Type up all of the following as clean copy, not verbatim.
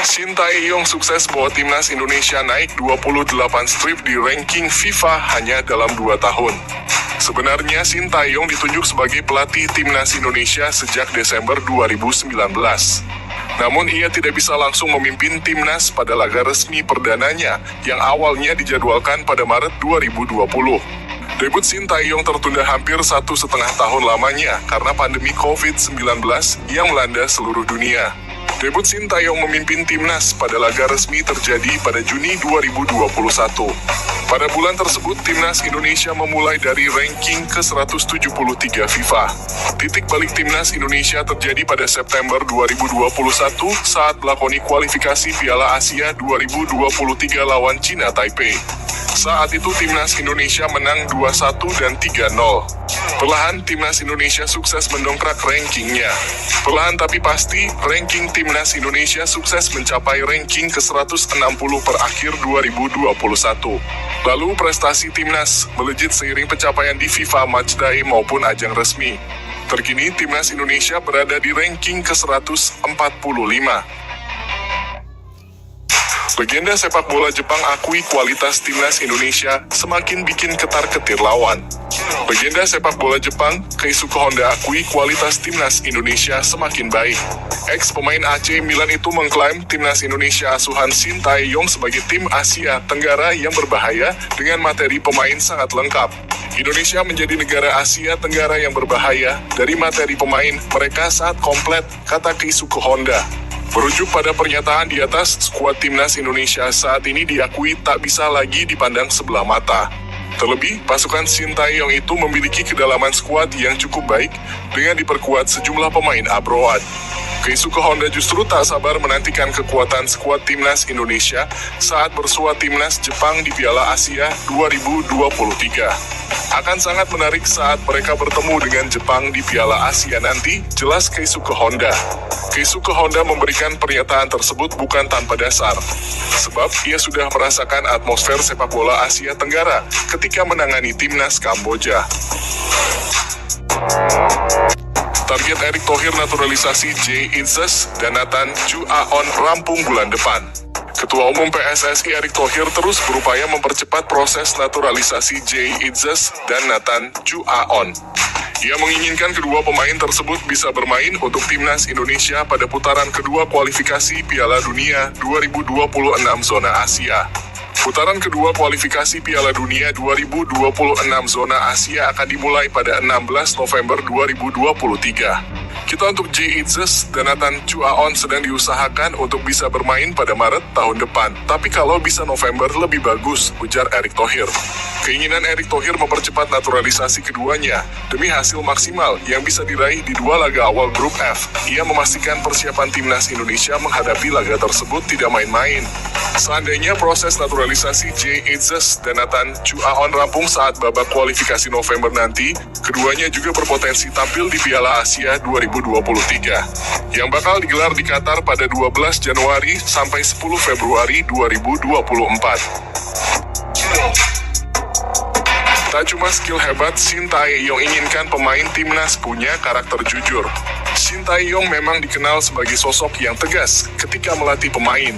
Shin Tae-yong sukses bawa timnas Indonesia naik 28 strip di ranking FIFA hanya dalam 2 tahun. Sebenarnya Shin Tae-yong ditunjuk sebagai pelatih timnas Indonesia sejak Desember 2019. Namun ia tidak bisa langsung memimpin timnas pada laga resmi perdananya yang awalnya dijadwalkan pada Maret 2020. Debut Shin Tae-yong tertunda hampir 1,5 tahun lamanya karena pandemi COVID-19 yang melanda seluruh dunia. Debut Shin Tae-yong memimpin timnas pada laga resmi terjadi pada Juni 2021. Pada bulan tersebut, timnas Indonesia memulai dari ranking ke-173 FIFA. Titik balik timnas Indonesia terjadi pada September 2021 saat melakoni kualifikasi Piala Asia 2023 lawan China Taipei. Saat itu timnas Indonesia menang 2-1 dan 3-0. Perlahan timnas Indonesia sukses mendongkrak rankingnya. Perlahan tapi pasti, ranking timnas Indonesia sukses mencapai ranking ke-160 per akhir 2021. Lalu prestasi timnas melejit seiring pencapaian di FIFA Matchday maupun ajang resmi. Terkini timnas Indonesia berada di ranking ke-145. Legenda sepak bola Jepang akui kualitas timnas Indonesia semakin bikin ketar-ketir lawan. Legenda sepak bola Jepang, Keisuke Honda akui kualitas timnas Indonesia semakin baik. Ex-pemain AC Milan itu mengklaim timnas Indonesia asuhan Shin Tae-yong sebagai tim Asia Tenggara yang berbahaya dengan materi pemain sangat lengkap. Indonesia menjadi negara Asia Tenggara yang berbahaya dari materi pemain mereka saat komplet, kata Keisuke Honda. Merujuk pada pernyataan di atas, skuad timnas Indonesia saat ini diakui tak bisa lagi dipandang sebelah mata. Terlebih, pasukan Shin Tae-yong itu memiliki kedalaman skuad yang cukup baik dengan diperkuat sejumlah pemain abroad. Keisuke Honda justru tak sabar menantikan kekuatan skuad timnas Indonesia saat bersua timnas Jepang di Piala Asia 2023. Akan sangat menarik saat mereka bertemu dengan Jepang di Piala Asia nanti, jelas Keisuke Honda. Keisuke Honda memberikan pernyataan tersebut bukan tanpa dasar, sebab ia sudah merasakan atmosfer sepak bola Asia Tenggara ketika menangani timnas Kamboja. Target Erick Thohir naturalisasi Jay Itzes dan Nathan Chu Aon rampung bulan depan. Ketua Umum PSSI Erick Thohir terus berupaya mempercepat proses naturalisasi Jay Itzes dan Nathan Chu Aon. Ia menginginkan kedua pemain tersebut bisa bermain untuk timnas Indonesia pada putaran kedua kualifikasi Piala Dunia 2026 zona Asia. Putaran kedua kualifikasi Piala Dunia 2026 zona Asia akan dimulai pada 16 November 2023. Kita untuk Jay Itzes dan Nathan Chu Aon sedang diusahakan untuk bisa bermain pada Maret tahun depan. Tapi kalau bisa November lebih bagus, ujar Erick Thohir. Keinginan Erick Thohir mempercepat naturalisasi keduanya demi hasil maksimal yang bisa diraih di 2 laga awal grup F. Ia memastikan persiapan timnas Indonesia menghadapi laga tersebut tidak main-main. Seandainya proses naturalisasi Jay Itzes dan Nathan Chu Aon rampung saat babak kualifikasi November nanti, keduanya juga berpotensi tampil di Piala Asia 2023 yang bakal digelar di Qatar pada 12 Januari sampai 10 Februari 2024. Tak cuma skill hebat, Shin Tae-yong inginkan pemain timnas punya karakter jujur. Shin Tae-yong memang dikenal sebagai sosok yang tegas ketika melatih pemain.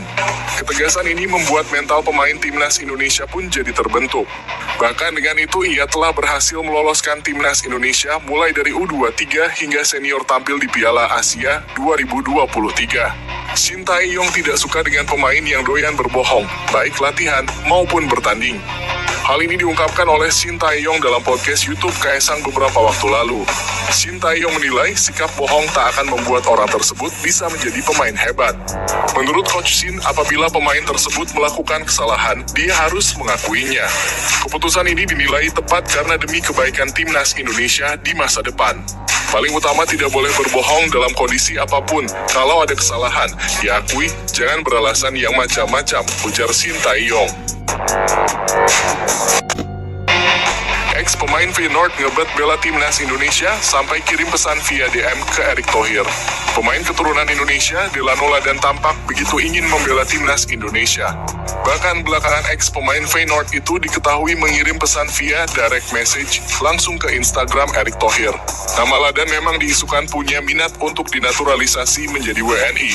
Ketegasan ini membuat mental pemain timnas Indonesia pun jadi terbentuk. Bahkan dengan itu ia telah berhasil meloloskan timnas Indonesia mulai dari U23 hingga senior tampil di Piala Asia 2023. Shin Tae-yong tidak suka dengan pemain yang doyan berbohong, baik latihan maupun bertanding. Hal ini diungkapkan oleh Shin Tae-yong dalam podcast YouTube Kaesang beberapa waktu lalu. Shin Tae-yong menilai sikap bohong tak akan membuat orang tersebut bisa menjadi pemain hebat. Menurut Coach Shin, apabila pemain tersebut melakukan kesalahan, dia harus mengakuinya. Keputusan ini dinilai tepat karena demi kebaikan timnas Indonesia di masa depan. Paling utama tidak boleh berbohong dalam kondisi apapun. Kalau ada kesalahan, diakui, jangan beralasan yang macam-macam, ujar Shin Tae-yong. Ex-pemain Feyenoord ngebet bela timnas Indonesia sampai kirim pesan via DM ke Erick Thohir. Pemain keturunan Indonesia, Delano Ladan tampak begitu ingin membela timnas Indonesia. Bahkan belakangan ex-pemain Feyenoord itu diketahui mengirim pesan via direct message langsung ke Instagram Erick Thohir. Nama Ladan memang diisukan punya minat untuk dinaturalisasi menjadi WNI.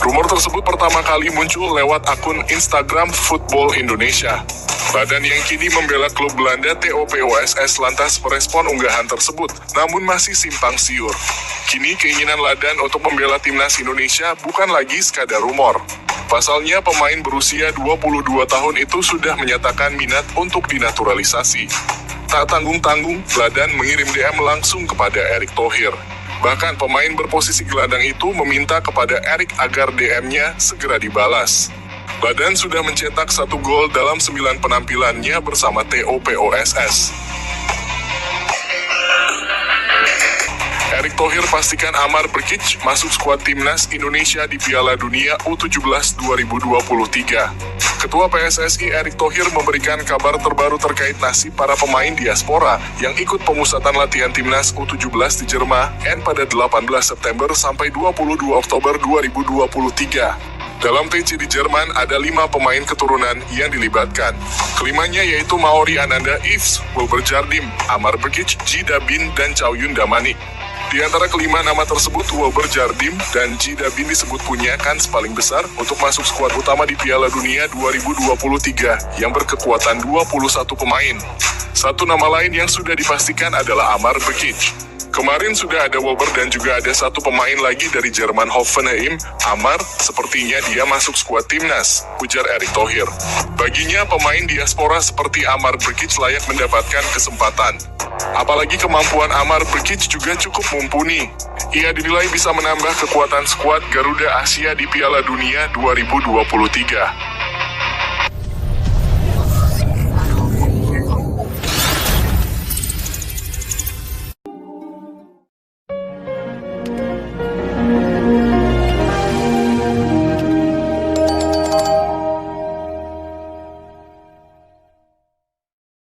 Rumor tersebut pertama kali muncul lewat akun Instagram Football Indonesia. Ladan yang kini membela klub Belanda TOPOSS lantas merespon unggahan tersebut, namun masih simpang siur. Kini keinginan Ladan untuk membela timnas Indonesia bukan lagi sekadar rumor. Pasalnya pemain berusia 22 tahun itu sudah menyatakan minat untuk dinaturalisasi. Tak tanggung-tanggung, Ladan mengirim DM langsung kepada Erick Thohir. Bahkan pemain berposisi gelandang itu meminta kepada Erick agar DM-nya segera dibalas. Ladan sudah mencetak 1 gol dalam 9 penampilannya bersama TOPOSS. Erick Thohir pastikan Amar Brkic masuk skuad timnas Indonesia di Piala Dunia U17 2023. Ketua PSSI Erick Thohir memberikan kabar terbaru terkait nasib para pemain diaspora yang ikut pemusatan latihan timnas U17 di Jerman pada 18 September sampai 22 Oktober 2023. Dalam TC di Jerman ada 5 pemain keturunan yang dilibatkan. Kelimanya yaitu Maori Ananda Ives, Wilber Jardim, Amar Brkic, Jida Bin, dan Chow Yun Damani. Di antara kelima nama tersebut, Wilber Jardim dan Jida Bin disebut punya kans paling besar untuk masuk skuad utama di Piala Dunia 2023 yang berkekuatan 21 pemain. Satu nama lain yang sudah dipastikan adalah Amar Brkic. Kemarin sudah ada Wilber dan juga ada satu pemain lagi dari Jerman Hoffenheim, Amar, sepertinya dia masuk skuad timnas, ujar Erick Thohir. Baginya pemain diaspora seperti Amar Brkic layak mendapatkan kesempatan. Apalagi kemampuan Amar Brkic juga cukup mumpuni. Ia dinilai bisa menambah kekuatan skuad Garuda Asia di Piala Dunia 2023.